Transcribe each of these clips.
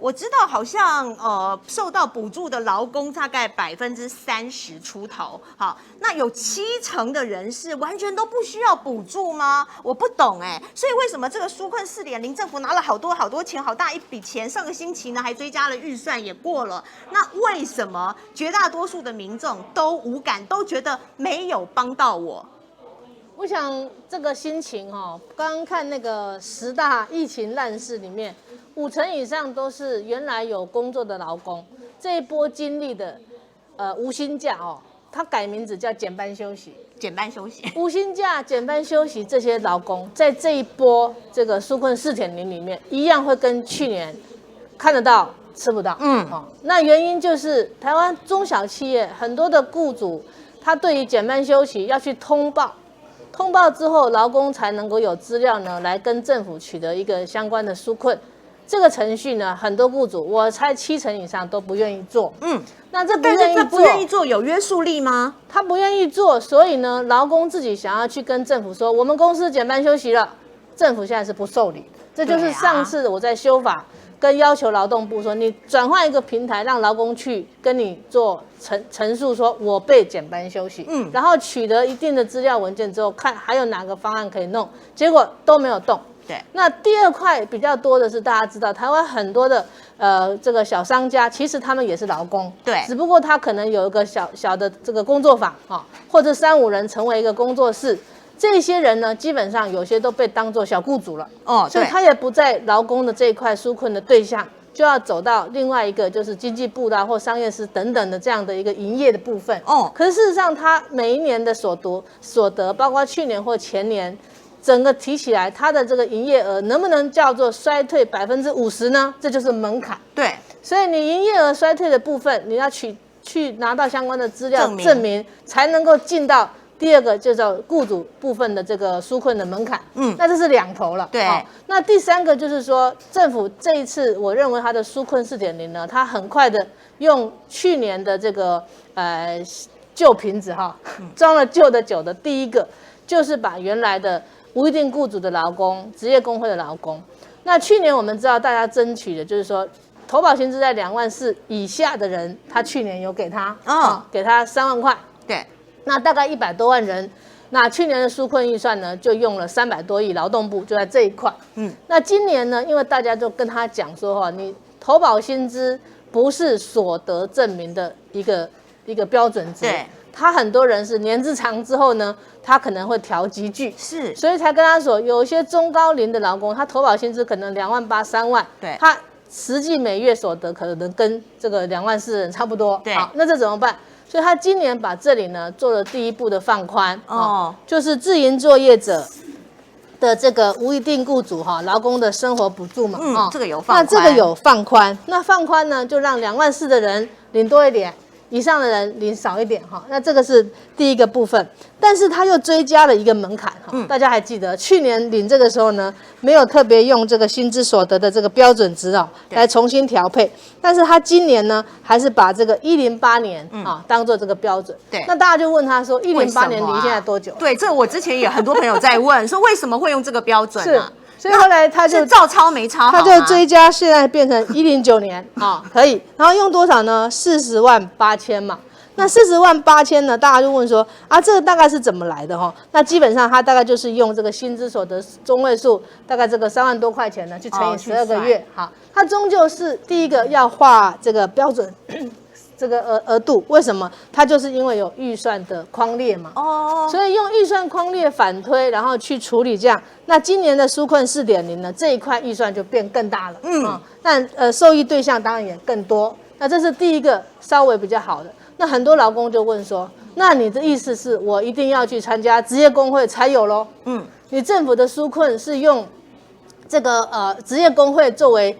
我知道好像受到补助的劳工大概30%出头，好，那有70%的人是完全都不需要补助吗？我不懂哎，所以为什么这个纾困4.0政府拿了好多钱，好大一笔钱，上个星期呢还追加了预算也过了，那为什么绝大多数的民众都无感，都觉得没有帮到我？我想这个心情刚刚看那个10大疫情烂事里面，50%以上都是原来有工作的劳工，这一波经历的无薪假它改名字叫减班休息。减班休息，无薪假、减班休息这些劳工，在这一波这个纾困4.0里面，一样会跟去年看得到吃不到。那原因就是台湾中小企业很多的雇主，他对于减班休息要去通报。通报之后，劳工才能够有资料呢，来跟政府取得一个相关的纾困。这个程序呢，很多雇主，我猜70%以上都不愿意做。那这不愿意做有约束力吗？他不愿意做，所以呢，劳工自己想要去跟政府说，我们公司减班休息了，政府现在是不受理的。这就是上次我在修法跟要求劳动部说，你转换一个平台，让劳工去跟你做陈述，说我被减班休息，然后取得一定的资料文件之后，看还有哪个方案可以弄，结果都没有动。对，那第二块比较多的是，大家知道台湾很多的这个小商家，其实他们也是劳工，对，只不过他可能有一个小的这个工作坊或者3、5人成为一个工作室。这些人呢，基本上有些都被当作小雇主了，所以他也不在劳工的这一块纾困的对象，就要走到另外一个就是经济部啦或商业司等等的这样的一个营业的部分。可是事实上，他每一年的所得，包括去年或前年，整个提起来，他的这个营业额能不能叫做衰退50%呢？这就是门槛。对，所以你营业额衰退的部分，你要去拿到相关的资料证明，才能够进到。第二个就叫雇主部分的这个纾困的门槛，那这是2头了。对，那第3个就是说，政府这一次我认为它的纾困4.0呢，它很快的用去年的这个旧瓶子装了旧的酒的第一个，就是把原来的无一定雇主的劳工、职业工会的劳工，那去年我们知道大家争取的就是说。投保薪资在24000以下的人，他去年有给他给他3万块，对，那大概100多万人，那去年的纾困预算呢，就用了300多亿，劳动部就在这一块。那今年呢，因为大家就跟他讲说你投保薪资不是所得证明的一个标准值，对，他很多人是年资长之后呢，他可能会调级距，是，所以才跟他说，有一些中高龄的劳工，他投保薪资可能2万8、3万，对，他实际每月所得可能跟这个2万4的人差不多，对，好，那这怎么办？所以他今年把这里呢做了第一步的放宽，就是自营作业者的这个无一定雇主劳工的生活补助嘛，这个有放宽，那这个有放宽，那放宽呢就让2万4的人领多一点，以上的人领少一点那这个是第一个部分，但是他又追加了一个门槛大家还记得去年领这个时候呢，没有特别用这个薪资所得的这个标准值来重新调配，但是他今年呢还是把这个108年当做这个标准。对，那大家就问他说108年离现在多久？对，这我之前也很多朋友在问，说为什么会用这个标准啊？所以后来他就照抄没抄好，他就追加，现在变成109年可以，然后用多少呢？40万8千嘛。那40万8千呢？大家就问说这个大概是怎么来的那基本上他大概就是用这个薪资所得中位数，大概这个3万多块钱呢，去乘以12个月。好，它终究是第一个要画这个标准。这个额度为什么？它就是因为有预算的框列嘛，所以用预算框列反推，然后去处理这样。那今年的纾困4.0呢，这一块预算就变更大了，但受益对象当然也更多。那这是第一个稍微比较好的。那很多劳工就问说，那你的意思是我一定要去参加职业工会才有咯？你政府的纾困是用这个职业工会作为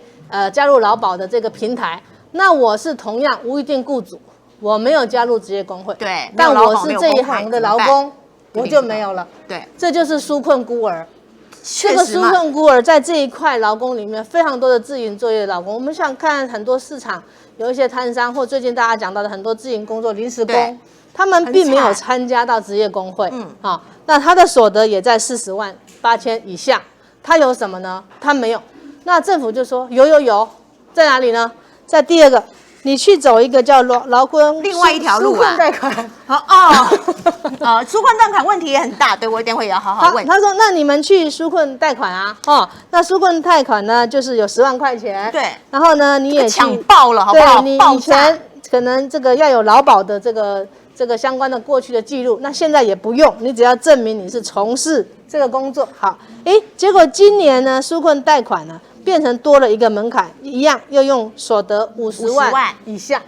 加入劳保的这个平台。那我是同样无一定雇主，我没有加入职业工会，对，但我是这一行的劳工，我就没有了。对，这就是纾困孤儿。这个纾困孤儿在这一块劳工里面，非常多的自营作业的劳工。我们想看很多市场有一些摊商，或最近大家讲到的很多自营工作临时工，他们并没有参加到职业工会，那他的所得也在40万8千以下，他有什么呢？他没有。那政府就说有。在哪里呢？在第二个，你去走一个叫劳工另外一条路啊纾困贷款。纾困贷款问题也很大，对我一定会要好好问。他说，那你们去纾困贷款啊，那纾困贷款呢，就是有10万块钱，对，然后呢，你也去抢爆了，好不好？对，你以前可能这个要有劳保的这个相关的过去的记录，那现在也不用，你只要证明你是从事这个工作。好，结果今年呢，纾困贷款呢变成多了一个门槛，一样又用所得50万以下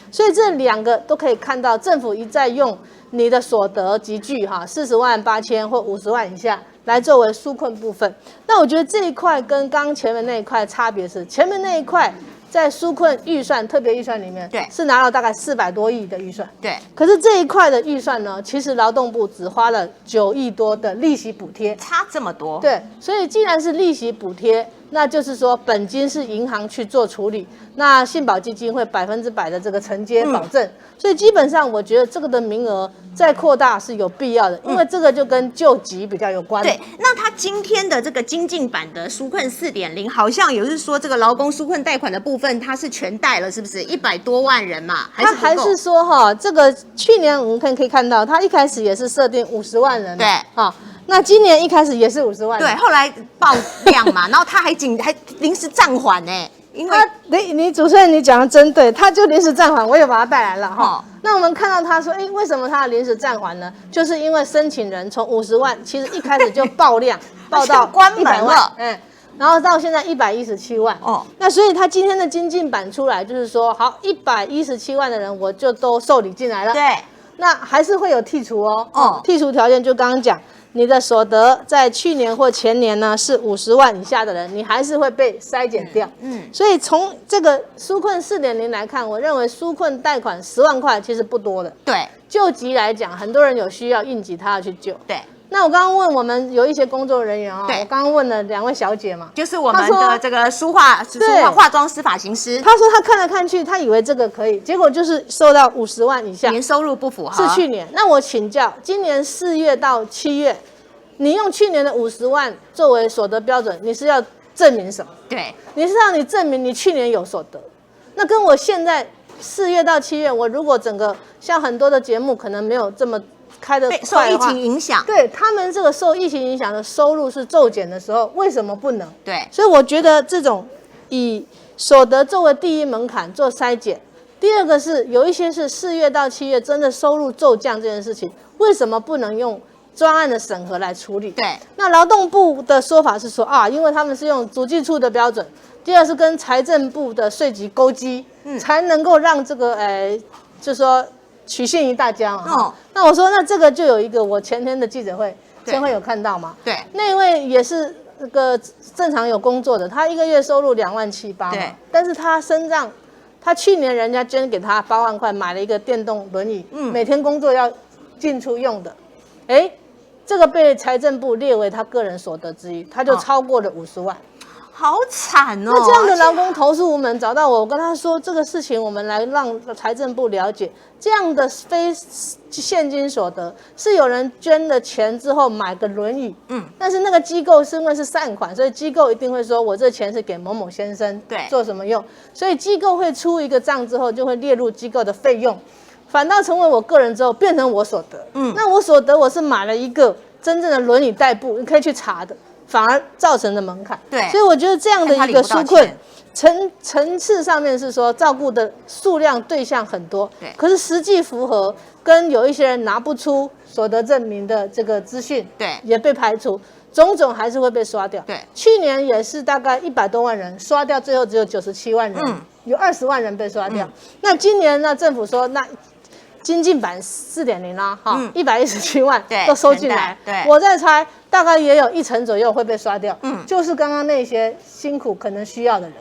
所以这2个都可以看到，政府一再用你的所得集聚40万8千或50万以下来作为纾困部分。那我觉得这一块跟刚前面那一块差别是，前面那一块在纾困预算特别预算里面，对，是拿了大概400多亿的预算，对。可是这一块的预算呢，其实劳动部只花了9亿多的利息补贴，差这么多。对，所以既然是利息补贴，那就是说本金是银行去做处理，那信保基金会100%的这个承接保证，所以基本上我觉得这个的名额再扩大是有必要的，因为这个就跟救急比较有关。对，那他今天的这个精进版的纾困4.0，好像也是说这个劳工纾困贷款的部分，它是全贷了，是不是100多万人嘛？他还是说这个去年我们可以看到，他一开始也是设定50万人，对，那今年一开始也是50万人，对，后来爆量嘛，然后他还临时暂缓呢，因为你主持人你讲的真对，他就临时暂缓，我也把它带来了那我们看到他说，为什么他临时暂缓呢？就是因为申请人从50万，其实一开始就爆量，爆到关门了，然后到现在117万那所以他今天的精进版出来，就是说好117万的人我就都受理进来了，对，那还是会有剔除剔除条件就刚刚讲。你的所得在去年或前年呢是50万以下的人，你还是会被筛减掉。所以从这个纾困4.0来看，我认为纾困贷款10万块其实不多的。对，救急来讲，很多人有需要应急，他要去救。对。那我刚刚问我们有一些工作人员我刚刚问了2位小姐嘛，就是我们的这个化妆师、发型师，他说他看来看去，他以为这个可以，结果就是收到50万以下，年收入不符合。是去年。那我请教，今年4月到7月，你用去年的50万作为所得标准，你是要证明什么？对，你是让你证明你去年有所得。那跟我现在4月到7月，我如果整个像很多的节目可能没有这么开的受疫情影响，对他们这个受疫情影响的收入是骤减的时候，为什么不能？对，所以我觉得这种以所得作为第一门槛做筛检。第二个是有一些是4月到7月真的收入骤降这件事情，为什么不能用专案的审核来处理？对，那劳动部的说法是说因为他们是用主计处的标准，第二是跟财政部的税局勾稽，才能够让这个就是说取信于大家嘛。那我说那这个就有一个我前天的记者会，先会有看到嘛？对，那一位也是那个正常有工作的，他1个月收入2.7万嘛，但是他身上他去年人家捐给他8万块买了一个电动轮椅，每天工作要进出用的，这个被财政部列为他个人所得之一，他就超过了50万。好惨哦！那这样的劳工投诉无门，找到我跟他说这个事情，我们来让财政部了解，这样的非现金所得是有人捐了钱之后买个轮椅，但是那个机构是因为是善款，所以机构一定会说我这钱是给某某先生做什么用，所以机构会出一个账之后就会列入机构的费用，反倒成为我个人之后变成我所得，那我所得我是买了一个真正的轮椅代步，你可以去查的。反而造成的门槛，对，所以我觉得这样的一个纾困层次上面是说照顾的数量对象很多，对，可是实际符合跟有一些人拿不出所得证明的这个资讯，对，也被排除，种种还是会被刷掉，对，去年也是大概100多万人刷掉，最后只有97万人，有20万人被刷掉，那今年呢政府说那精进版4.0啦，117万都收进来，对，我在猜大概也有1成左右会被刷掉，就是刚刚那些辛苦可能需要的人。